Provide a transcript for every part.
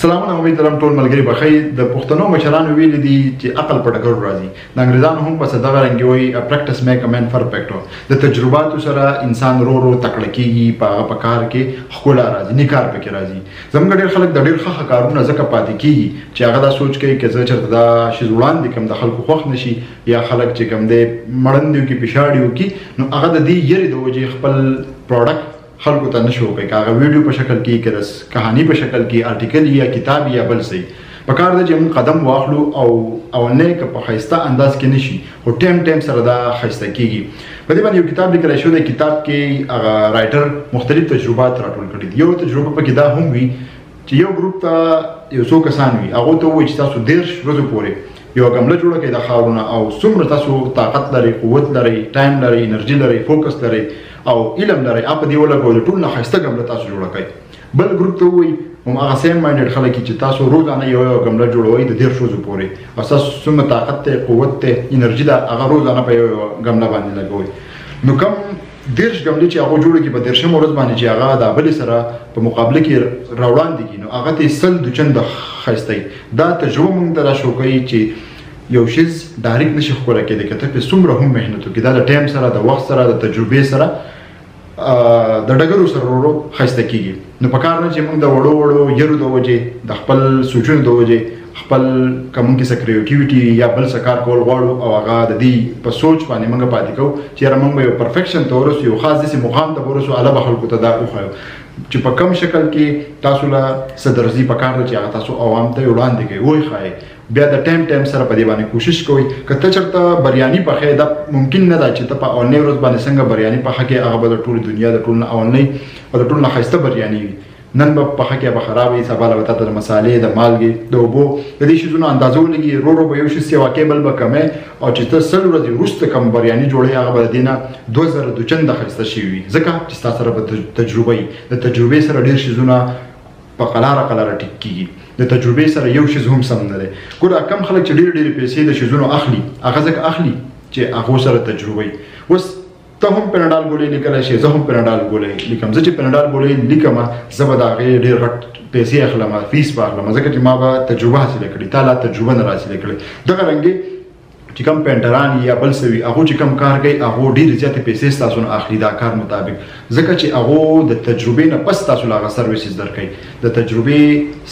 سلامونه امید لرم ټول ملګري بخیر د پښتنو مشرانو ویل دي چې عقل په ټکر راځي د انګریزانو هم په دغه رنګ وي پریکټس میک ا مین پرفیکټ د تجرباتو سره انسان رو تکړه کیږي په کار کې خپل راځي نیکار پکې راځي زموږ ډېر خلک د ډېر ښه کارونه زکه پاتې کیږي چې هغه دا سوچ کوي چې زه چرته دا شی وړاندې کوم د خلکو خوښ نشي یا خلک چې کوم دې مړندیو کې پښاړیو کې نو هغه د دې یری د وجې خپل پروډکټ خلکو ته نشو کوي هغه ویډیو په شکل کې کړس کہانی په شکل کې آرټیکل یا کتاب یا بل څه په کار د چې قدم واخلو او نه که په خیسته انداز کې نشي او ټیم سره دا خیسته کیږي په دې باندې یو کتاب لیکل شوی دی کتاب کې هغه رائټر مختلف تجربات راټول کړي دي یو تجربه په کې دا هم وي چې یو ګروپ ته یو څو کسان وي هغه ته وایي چې تاسو 10 ورځې پورې یو ګمله جوړه کړئ د خاورونه او څومره تاسو طاقت لري قوت لري ټایم لري انرژي لري فوکس لري او علم لري اپ دی ولګول ټول نه خسته ګمله تاسو جوړه کړئ بل ګروپ ته وایي هم هغه سیم مایندډ خلک چې تاسو روزانه یو ګمله جوړوي د 10 ورځې پورې او تاسو څومره طاقت ته قوت ته انرژي دا هغه روزانه په یو ګمله باندې لګوي نو کوم 10 ګملې چې هغه جوړه کی په 10 ورځ باندې چې هغه د بل سره په مقابله کې راوړاندې کی نو هغه ته سل د چند خسته دا تجربه مونږ ته را شو کوي چې یو شیز ډایرکټ نشي خو راکې د کته په څومره هم مهنت وکړي دا د ټایم سره د وخت سره د تجربې سره د ډګرو سره ورو خسته کیږي نو په کار نه چې موږ د وړو یرو د وجې د خپل سوچونو د وجې خپل کوم کې سکریټیویټي یا بل سکار کول غواړو او هغه د دې په سوچ باندې موږ پاتې کوو چې موږ یو پرفیکشن ته ورسو یو خاص داسې مقام ته ورسو الله به خلکو ته دا وښایو چې په کوم شکل کې تاسو له صدرزي په کار چې هغه تاسو عوام ته وړاندې کوي وای خای بیا د ټایم سره په دې باندې کوشش کوئ کته چرته بریاني پخې دا ممکن نه ده چې ته په اولنۍ ورځ باندې څنګه بریاني پخې کې هغه به د ټول دنیا د ټول اولنۍ او د ټول خسته بریاني وي نن به پخې کې به خرابې سبا له وته د مصالې د مالګې د اوبو د دې شیزونو اندازو لګي رو به یو شی سیوا کېبل به کمه او چې ته سل ورځې وروسته کم بریاني جوړې هغه به دینه 2000 د چنده خسته شي وي ځکه چې تاسو سره به تجربه د تجربې سره ډېر شیزونه په قلاره ټیک کیږي د تجربې سره یو شیز هم سم نه دی ګوره کم خلک چې ډېر پیسې د شیزونو اخلي هغه ځکه اخلي چې هغه سره تجربه اوس ته هم پنډال ګولې لیکلی شي زه هم پنډال ګولې لیکم زه چې پنډال ګولې لیکم زه به د هغې ډېر غټ پیسې اخلم فیس به اخلم ځکه چې ما به تجربه حاصله کړې تا لا تجربه نه حاصله کړې دغه رنګې چې کوم پینټران یا بل څه وي هغه چې کوم کار کوي هغه ډېرې زیاتې پیسې ستاسو نه اخلي دا کار مطابق ځکه چې هغه د تجربې نه پس تاسو له هغه سروسز درکوي د تجربې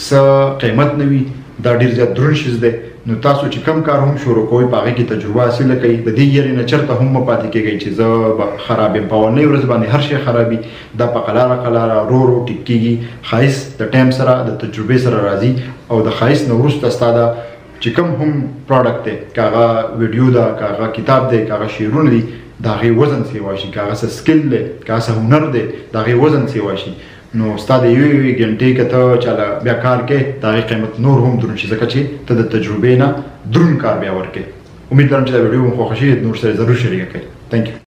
څه قیمت نه وي دا ډېر زیات دروند شیز دی نو تاسو چې کم کار هم شروع کوئ په هغې کې تجربه حاصله کوئ د دې یاري نه چېرته هم مه پاتې کېږئ چې زه به خراب یم په اولنۍ ورځ باندې هر شی خرابي دا په قلاره رو ټیک کېږي ښایست د ټایم سره د تجربې سره راځي او د ښایست نه وروسته ستا دا چې کوم هم پروډکټ دی که هغه ویډیو ده که هغه کتاب دی که هغه شعرونه دي د هغې وزن سیوا شي که هغه څه سکل دی که هغه څه هنر دی د هغې وزن سیوا شي نو ستا د یوې ګنټې که ته چاله بیا کار کوې د هغې قیمت نور هم دروند شي ځکه چې ته د تجربې نه دروند کار بیا ورکوې امید لرم چې دا ویډیو مو خوښه شي نور سره ضرور شریکه کړئ تھینک یو